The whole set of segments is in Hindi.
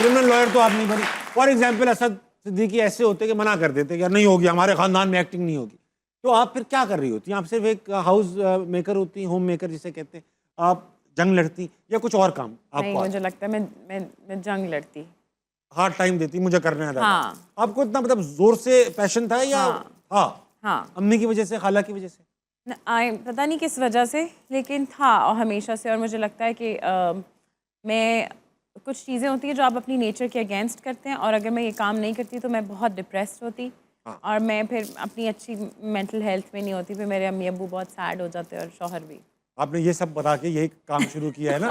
क्रिमिनल लॉयर तो आप नहीं बनी। फॉर एग्जाम्पल असद सिद्दीकी ऐसे होते कि मना कर देते कि यार नहीं होगी, हमारे खानदान में एक्टिंग नहीं होगी, तो आप फिर क्या कर रही होती? आप सिर्फ एक हाउस मेकर होती, होम मेकर जिसे कहते हैं, आप जंग लड़ती या कुछ और काम आपको? नहीं, मुझे लगता है मैं जंग लड़ती। हार्ड टाइम देती, मुझे करना है दादा। हाँ। आपको इतना मतलब जोर से पैशन था या? हाँ। हाँ, अम्मी की वजह से, खाला की वजह से? पता नहीं किस वजह से, लेकिन था और हमेशा से। और मुझे लगता है कि मैं कुछ चीज़ें होती हैं जो आप अपनी नेचर के अगेंस्ट करते हैं, और अगर मैं ये काम नहीं करती तो मैं बहुत डिप्रेस्ड होती। और मैं फिर अपनी अच्छी मेंटल हेल्थ में नहीं होती, फिर मेरे अम्मी अब्बू बहुत सैड हो जाते और शौहर भी। आपने ये सब बता के यही काम शुरू किया है ना?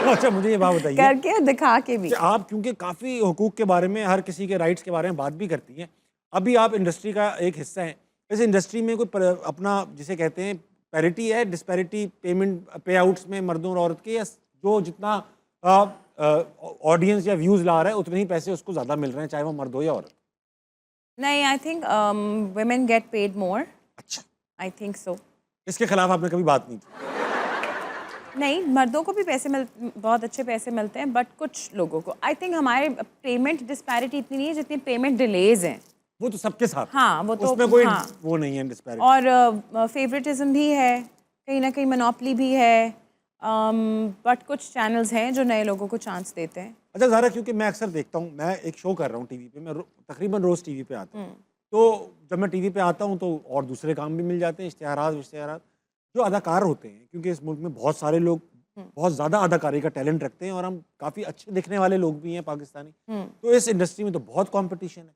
अच्छा, मुझे ये बात बताइए, करके दिखा के भी। आप क्योंकि काफ़ी हुकूक के बारे में, हर किसी के राइट्स के बारे में बात भी करती हैं, अभी आप इंडस्ट्री का एक हिस्सा हैं, इस इंडस्ट्री में कोई अपना जिसे कहते हैं पैरिटी है, डिस्पैरिटी पेमेंट पे आउट्स में मर्दों और औरत के, या जो जितना ऑडियंस या व्यूज़ ला रहा है उतने ही पैसे उसको ज़्यादा मिल रहे हैं, चाहे वो मर्द हो या औरत? नहीं, I think women get paid more. अच्छा, आई थिंक सो। इसके खिलाफ आपने कभी बात नहीं की? नहीं, मर्दों को भी पैसे बहुत अच्छे पैसे मिलते हैं, बट कुछ लोगों को आई थिंक हमारे पेमेंट डिस्पैरिटी इतनी नहीं है जितनी पेमेंट डिलेज हैं। वो तो सबके साथ, हाँ, वो तो उसमें कोई हाँ। वो नहीं है डिस्पैरिटी। और फेवरेटिज्म भी है, कहीं ना कहीं मोनोपली भी है, बट कुछ चैनल्स हैं जो नए लोगों को चांस देते हैं। अच्छा ज़ारा, क्योंकि मैं अक्सर देखता हूँ, मैं एक शो कर रहा हूँ टीवी पे, मैं तकरीबन रोज़ टीवी पे आता हूँ, तो जब मैं टीवी पे आता हूँ तो और दूसरे काम भी मिल जाते हैं, इश्तिहारात। जो अदाकार होते हैं, क्योंकि इस मुल्क में बहुत सारे लोग बहुत ज़्यादा अदाकारी का टैलेंट रखते हैं, और हम काफ़ी अच्छे दिखने वाले लोग भी हैं पाकिस्तानी, तो इस इंडस्ट्री में तो बहुत कॉम्पिटिशन है।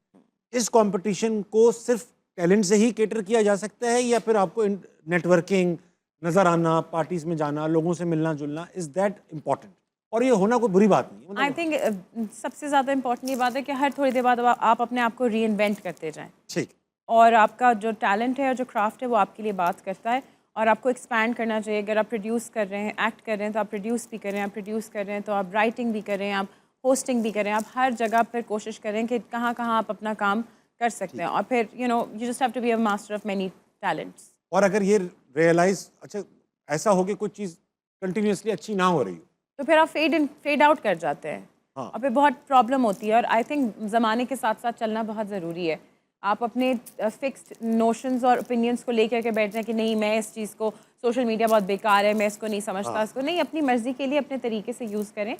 इस कॉम्पिटिशन को सिर्फ टैलेंट से ही केटर किया जा सकता है, या फिर आपको नेटवर्किंग, नज़र आना, पार्टीज में जाना, लोगों से मिलना जुलना, इज़ दैट इम्पॉर्टेंट? और ये होना कोई बुरी बात नहीं है। आई थिंक सबसे ज़्यादा इम्पोर्टेंट ये बात है कि हर थोड़ी देर बाद आप अपने आप को री इन्वेंट करते जाएं, ठीक, और आपका जो टैलेंट है और जो क्राफ्ट है वो आपके लिए बात करता है, और आपको एक्सपैंड करना चाहिए। अगर आप प्रोड्यूस कर रहे हैं, एक्ट कर रहे हैं, तो आप प्रोड्यूस भी करें, आप प्रोड्यूस कर रहे हैं तो आप राइटिंग भी करें, आप होस्टिंग भी करें, आप हर जगह पर कोशिश करें कि कहाँ कहाँ आप अपना काम कर सकते हैं, और फिर you just have to be a master of many talents. और अगर ये रियलाइज, अच्छा ऐसा हो कि कुछ चीज़ कंटिन्यूसली अच्छी ना हो रही हो, तो फिर आप फेड आउट कर जाते हैं। हाँ। और फिर बहुत प्रॉब्लम होती है, और आई थिंक ज़माने के साथ साथ चलना बहुत ज़रूरी है। आप अपने फिक्स्ड नोशंस और ओपिनियंस को लेकर के बैठ जाएं कि नहीं, मैं इस चीज़ को, सोशल मीडिया बहुत बेकार है, मैं इसको नहीं समझता, इसको नहीं, अपनी मर्ज़ी के लिए अपने तरीके से यूज़ करें।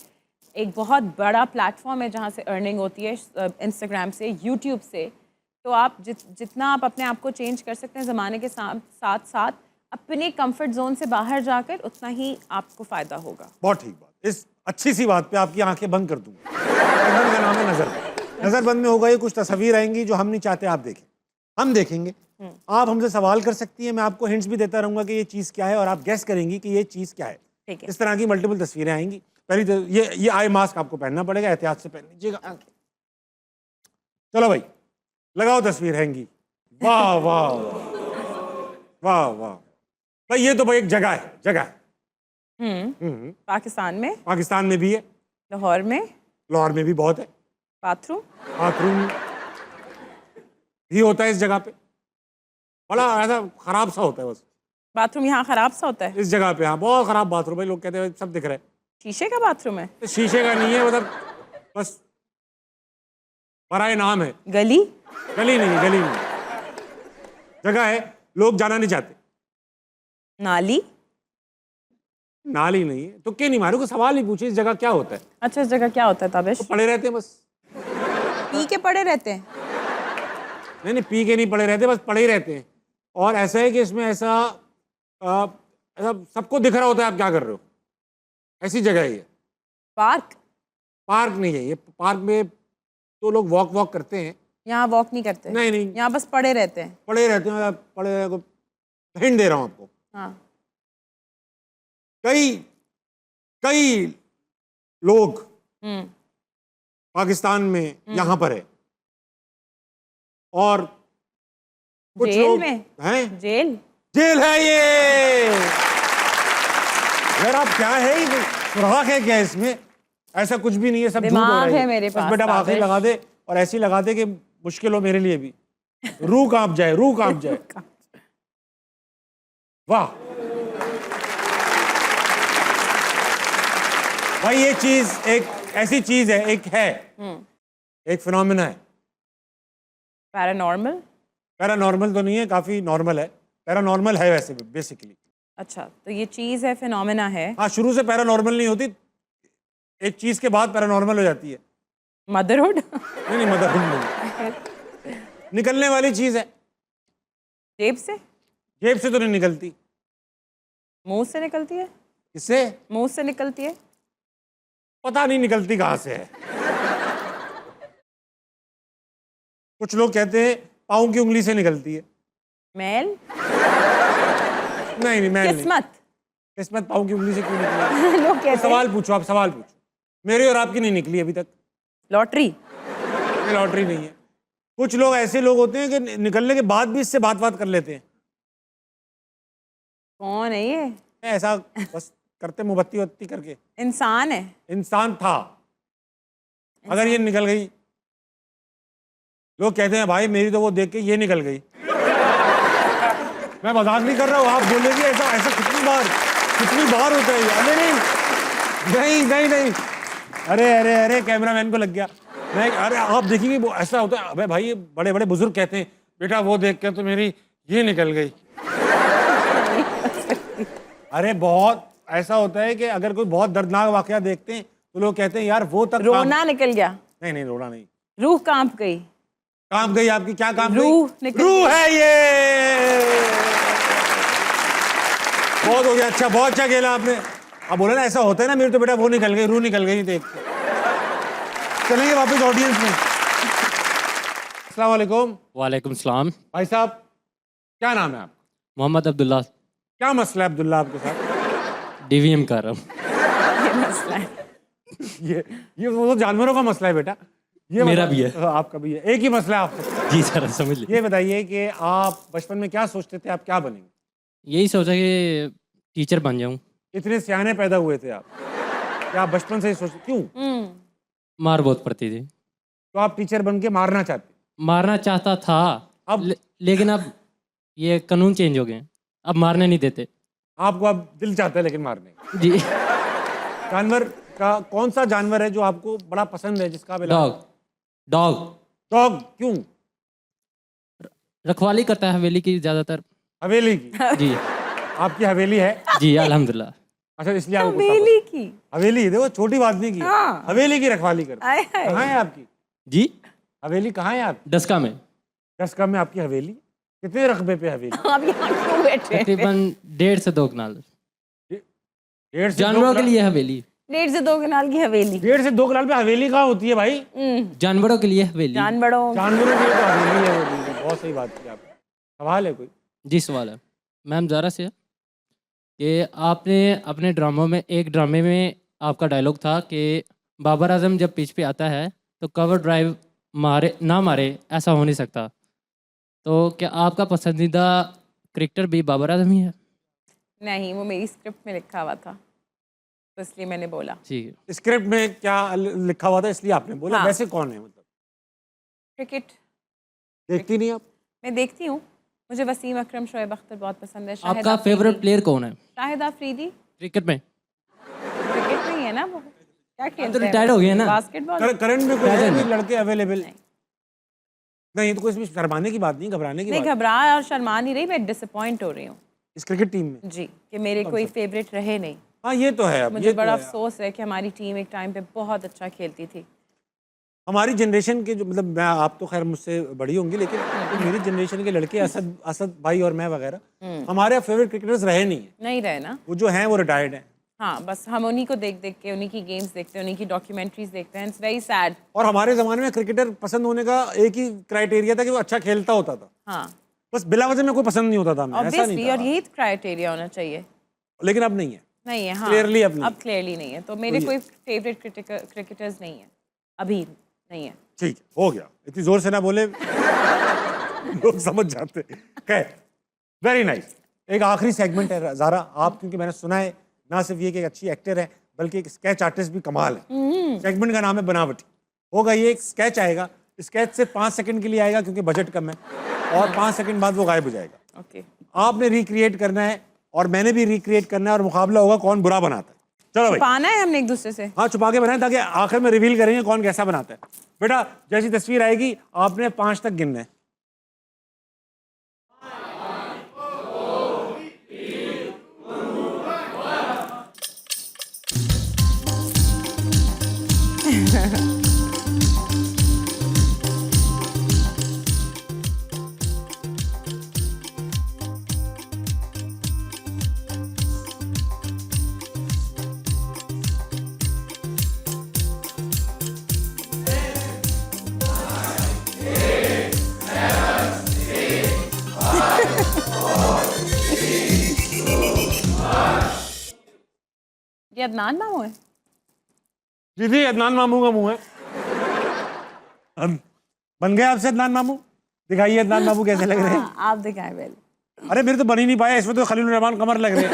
एक बहुत बड़ा प्लेटफॉर्म है जहाँ से अर्निंग होती है, इंस्टाग्राम से, यूट्यूब से। तो आप जितना आप अपने आप को चेंज कर सकते हैं ज़माने के साथ साथ अपने कंफर्ट जोन से बाहर जाकर, उतना ही आपको फ़ायदा होगा। बहुत ठीक बात। इस अच्छी सी बात पे आपकी आंखें बंद कर दूंगा। बंद का नाम है नजरबंद। नजरबंद में होगा ये, कुछ तस्वीर आएंगी जो हम नहीं चाहते आप देखें, हम देखेंगे। आप हमसे सवाल कर सकती हैं, मैं आपको हिंट्स भी देता रहूंगा कि ये चीज़ क्या है, और आप गैस करेंगी कि ये चीज़ क्या है। ठीक है। इस तरह की मल्टीपल तस्वीरें आएंगी। पहली तो ये आई मास्क आपको पहनना पड़ेगा, एहतियात से पहन लीजिएगा। चलो भाई, लगाओ तस्वीर हैंगी। वाह वाह वाह वाह भाई, ये तो भाई एक जगह है, जगह। पाकिस्तान में, पाकिस्तान में भी है, लाहौर में, लाहौर में भी बहुत है। बाथरूम बाथरूम भी होता है इस जगह पे, बड़ा ऐसा खराब सा होता है बस बाथरूम यहाँ ख़राब सा होता है। इस जगह पे। हाँ, बहुत खराब बाथरूम है, लोग कहते हैं सब दिख रहा है। शीशे का बाथरूम है? तो शीशे का नहीं है, मतलब बस बराए नाम है। गली? गली नहीं, गली नहीं, जगह है, लोग जाना नहीं चाहते। नाली? नाली नहीं है, तो क्या नहीं मारो, को सवाल ही पूछे इस जगह क्या होता है। अच्छा, इस जगह क्या होता है ताबिश? तो पड़े रहते हैं बस। पी के पड़े रहते हैं? नहीं नहीं, पी के नहीं पड़े रहते, बस पड़े ही रहते हैं। और ऐसा है कि इसमें ऐसा ऐसा सबको दिख रहा होता है आप क्या कर रहे हो, ऐसी जगह है ये। पार्क? पार्क नहीं है ये, पार्क में तो लोग वॉक करते हैं, यहाँ वॉक नहीं करते? नहीं नहीं, यहाँ बस पड़े रहते हैं। पड़े रहते हैं, पड़े हिंट दे रहा हूँ आपको। हाँ। कई लोग पाकिस्तान में यहाँ पर है, और कुछ जेल लोग में हैं। जेल है ये। यार आप क्या है, ये सुराख है क्या इसमें? ऐसा कुछ भी नहीं है, सब झूठ हो रहा है मेरे पास। बेटा आखिरी लगा दे, और ऐसी लगा दे कि मुश्किल हो मेरे लिए भी, रूह कांप जाए, रूह कांप जाए। वाह भाई, ये चीज एक ऐसी चीज है, एक है, एक फिनोमिना है। पैरानॉर्मल? पैरानॉर्मल तो नहीं है, काफी नॉर्मल है। पैरानॉर्मल है वैसे बेसिकली। अच्छा, तो ये चीज़ है, फिनोमेना है। हाँ, शुरू से पैरानॉर्मल नहीं होती, एक चीज के बाद पैरानॉर्मल हो जाती है। मदरहुड? नहीं, मदरहुड नहीं। निकलने वाली चीज है। जेब से? जेब से तो नहीं निकलती। मुंह से निकलती है? किससे? मुंह से निकलती है? पता नहीं निकलती कहाँ से है। कुछ लोग कहते हैं पाँव की उंगली से निकलती है। मैल? नहीं नहीं, मैल नहीं। किस्मत? किस्मत पाँव की उंगली से क्यों निकली? लोग कहते हैं सवाल पूछो, आप सवाल पूछो। मेरी और आपकी नहीं निकली अभी तक। लॉटरी? ये लॉटरी नहीं है। कुछ लोग ऐसे लोग होते हैं कि निकलने के बाद भी इससे बात कर लेते हैं। कौन है ये? ऐसा बस करते मोमबत्ती वत्ती करके। इंसान है? इंसान था, अगर ये निकल गई, लोग कहते हैं भाई मेरी तो वो देख के ये निकल गई। मैं मजाक नहीं कर रहा हूँ, आप बोलेंगे ऐसा ऐसा कितनी बार होता है ये। अरे नहीं नहीं नहीं नहीं, अरे अरे अरे कैमरामैन को लग गया। मैं अरे आप देखिए वो ऐसा होता है। अबे भाई ये बड़े बड़े बुजुर्ग कहते हैं बेटा वो देख के तो मेरी ये निकल गई। अरे बहुत ऐसा होता है कि अगर कोई बहुत दर्दनाक वाकया देखते हैं तो लोग कहते हैं यार वो तक रोना निकल गया? नहीं नहीं, रोना नहीं। रूह कांप गई? कांप गई आपकी? क्या कांप गई? रूह निकल रूह है ये। बहुत हो गया, अच्छा, बहुत अच्छा खेला आपने। अब बोला ना ऐसा होता है ना, मेरे तो बेटा वो निकल गई, रूह निकल गई देख के। चलेंगे वापस ऑडियंस में। अस्सलाम वालेकुम। वालेकुम सलाम। भाई साहब क्या नाम है आपका? मोहम्मद अब्दुल्ला। क्या मसला है अब्दुल्ला आपके साथ? डीवीएम कर रहा हूँ। ये मसला है। ये वो तो जानवरों का मसला है बेटा। ये मेरा भी है। आपका भी है, एक ही मसला है आपको। जी सर, समझ लीजिए। ये बताइए कि आप बचपन में क्या सोचते थे, आप क्या बनेंगे? यही सोचा कि टीचर बन जाऊँ। इतने सियाने पैदा हुए थे आप, क्या आप बचपन से ही सोचते? क्यों? मार बहुत पड़ती थी। तो आप टीचर बन के मारना चाहते? मारना चाहता था अब लेकिन अब ये कानून चेंज हो गए, अब मारने नहीं देते। आपको अब दिल चाहता है लेकिन मारने का। जी। जानवर का कौन सा जानवर है जो आपको बड़ा पसंद है, जिसका आप डॉग। डॉग। डॉग? क्यों? रखवाली करता है हवेली की ज़्यादातर। हवेली की? जी। आपकी हवेली है? जी अल्हम्दुलिल्लाह। अच्छा, इसलिए आपको कुत्ता हवेली पसंद। की? हवेली देखो, छोटी बात नहीं की। हाँ। हवेली की रखवाली करते। आए हाय। कहाँ है आपकी जी। हवेली? कहाँ है आप? डस्का में। 10 कम में आपकी हवेली? कितने रकबे पे हवेली? आप यहाँ क्यों बैठे हैं? तकरीबन 1.5 से 2 कनाल। 1.5 से 2 जानवरों के कनाल? लिए हवेली। 1.5 से 2 कनाल की हवेली? 1.5 से 2 कनाल पे हवेली कहाँ होती है भाई? जानवरों के लिए हवेली। जानवरों? जानवरों की तो हवेली है वो बिल्कुल। बहुत सही बात की आपने। सवाल है कोई? जी सवाल है मैम ज़ारा से कि आपने अपने ड्रामों में, एक ड्रामे में आपका डायलॉग था कि बाबर आजम जब पिच पे आता है तो कवर ड्राइव मारे ना मारे ऐसा हो नहीं सकता। तो क्या आपका पसंदीदा क्रिकेटर भी बाबर आजम ही है? नहीं, वो मेरी स्क्रिप्ट में लिखा हुआ था तो इसलिए मैंने बोला। ठीक है। स्क्रिप्ट में क्या लिखा हुआ था इसलिए आपने बोला? हाँ। वैसे कौन है मतलब? क्रिकेट देखती नहीं आप? मैं देखती हूँ, मुझे वसीम अकरम, शोएब अख्तर बहुत पसंद है। शाहिद आपका अफरीदी। फेवरेट प्लेयर कौन है शाहिद अफरीदी। क्रिकेट में? क्रिकेट में ही है ना वो, क्या खेलते हैं? रिटायर्ड हो गए ना? बास्केटबॉल। करंट में कोई है Present। कोई लड़के अवेलेबल? नहीं, तो कोई इसमें शर्माने की बात नहीं, घबराने की नहीं, बात घबरा और शर्मा नहीं रही, मैं डिसअपॉइंट हो रही हूँ इस क्रिकेट टीम में। जी कि मेरे कोई फेवरेट रहे नहीं। हाँ ये तो है। अब मुझे ये बड़ा तो है। अफसोस है कि हमारी टीम एक टाइम पे बहुत अच्छा खेलती थी। हमारी जनरेशन के जो मतलब मैं, आप तो खैर मुझसे बड़ी होंगी, लेकिन तो मेरी जनरेशन के लड़के असद भाई और मैं वगैरह हमारे फेवरेट क्रिकेटर्स रहे नहीं है। नहीं रहे ना? वो जो हैं वो रिटायर्ड हैं। हाँ, बस हम उन्हीं को देख देख के, उन्हीं की गेम्स देखते हैं, उन्हीं की डॉक्यूमेंट्रीज देखते हैं। It's very sad. और हमारे ज़माने में क्रिकेटर पसंद होने का एक ही क्राइटेरिया था कि वो अच्छा खेलता होता था। हाँ, बस बिला वजह में कोई पसंद नहीं होता था हमें, ऐसा ऑब्वियसली, नहीं और था। यही क्राइटेरिया होना चाहिए। लेकिन अब नहीं है। नहीं है। हाँ, Clearly अब नहीं। अब क्लियरली नहीं है। तो मेरे कोई फेवरेट क्रिकेटर्स नहीं है अभी, नहीं है। ठीक है, हो गया। इतनी जोर से ना बोले, लोग समझ जाते। खैर, वेरी नाइस। एक आखिरी सेगमेंट है ज़ारा, आप क्योंकि मैंने सुना है ना सिर्फ ये कि एक अच्छी एक्टर है बल्कि एक स्केच आर्टिस्ट भी कमाल है। सेगमेंट का नाम है बनावटी। होगा ये, एक स्केच आएगा, स्केच सिर्फ 5 सेकंड के लिए आएगा क्योंकि बजट कम है, और 5 सेकंड बाद वो गायब हो जाएगा। ओके, आपने रिक्रिएट करना है और मैंने भी रिक्रिएट करना है, और मुकाबला होगा कौन बुरा बनाता है। चलो भाई, छुपाना है हमने एक दूसरे से। हाँ छुपा के बनाए ताकि आखिर में रिवील करेंगे कौन कैसा बनाता है। बेटा जैसी तस्वीर आएगी आपने 5 तक गिनना है। ये अदनान मामू है? दीदी अदनान मामू का मुंह है। अब बन गए आपसे अदनान मामू? दिखाइए अदनान मामू कैसे लग रहे हैं। हाँ, आप दिखाएं पहले। अरे मेरे तो बन ही नहीं पाया, इसमें तो खलील रहमान कमर लग रहे हैं।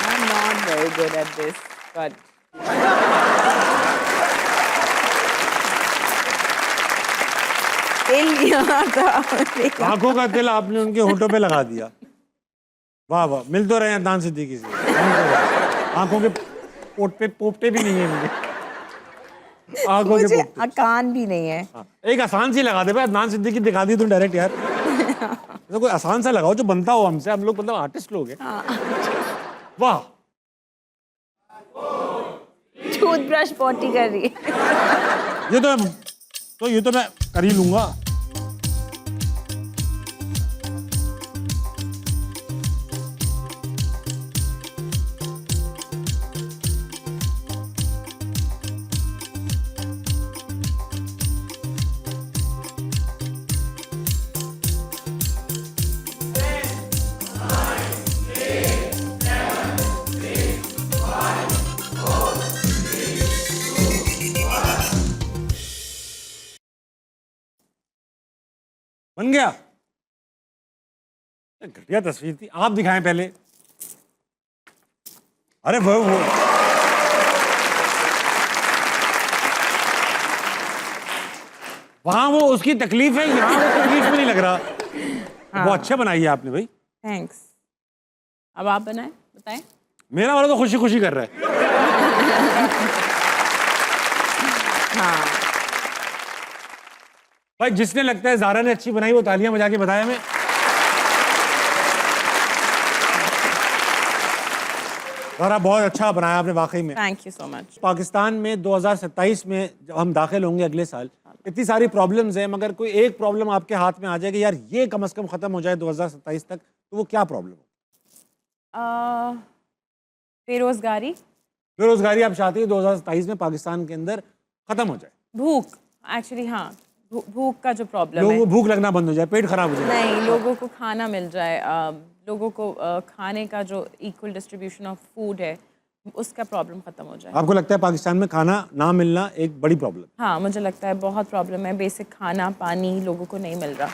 I'm not very good at this, but तिल यहाँ था। आंखों का तिल आपने उनके होठों पे लगा दिया। वाह वाह, मिल तो रहे हैं अदनान सिद्दीकी से। आंखों के पोपटे भी नहीं है मुझे। आंखों के मुझे पोपटे। कान भी नहीं है। हाँ, एक आसान सी लगा दे भाई, अदनान सिद्दीकी दिखा दी तुम डायरेक्ट यार। तो कोई आसान सा लगाओ जो बनता हो हमसे, हम लोग मतलब आर्टिस्ट लोग हैं। वाह, टूथब्रश पोटी कर रही है। ये तो मैं कर ही लूंगा। बन गया। घटिया तस्वीर थी, आप दिखाएं पहले। अरे वो वहां वो उसकी तकलीफ है, यहाँ वो तकलीफ में नहीं लग रहा। हाँ। वो अच्छे बनाइए आपने भाई। थैंक्स। अब आप बनाएं, बताएं। मेरा वाला तो खुशी खुशी कर रहा है। हाँ, भाई जिसने लगता है ज़ारा ने अच्छी बनाई वो तालियां बजा के बताया हमें। ज़ारा बहुत अच्छा बनाया आपने वाकई में। Thank you so much. Pakistan में 2027 में जब हम दाखिल होंगे अगले साल, इतनी सारी प्रॉब्लम्स हैं, मगर कोई एक प्रॉब्लम आपके हाथ में आ जाए कि यार ये कम से कम ख़त्म हो जाए 2027 तक, तो वो क्या प्रॉब्लम हो? बेरोजगारी। बेरोजगारी आप चाहते हैं 2027 में पाकिस्तान के अंदर ख़त्म हो जाए? भूख, एक्चुअली हाँ, भूख का जो प्रॉब्लम है। लोगों को भूख लगना बंद हो जाए, पेट खराब हो जाए। नहीं, लोगों को खाना मिल जाए, लोगों को खाने का जो इक्वल डिस्ट्रीब्यूशन ऑफ फूड है उसका प्रॉब्लम ख़त्म हो जाए। आपको लगता है पाकिस्तान में खाना ना मिलना एक बड़ी प्रॉब्लम? हाँ, मुझे लगता है बहुत प्रॉब्लम है। बेसिक खाना पानी लोगों को नहीं मिल रहा।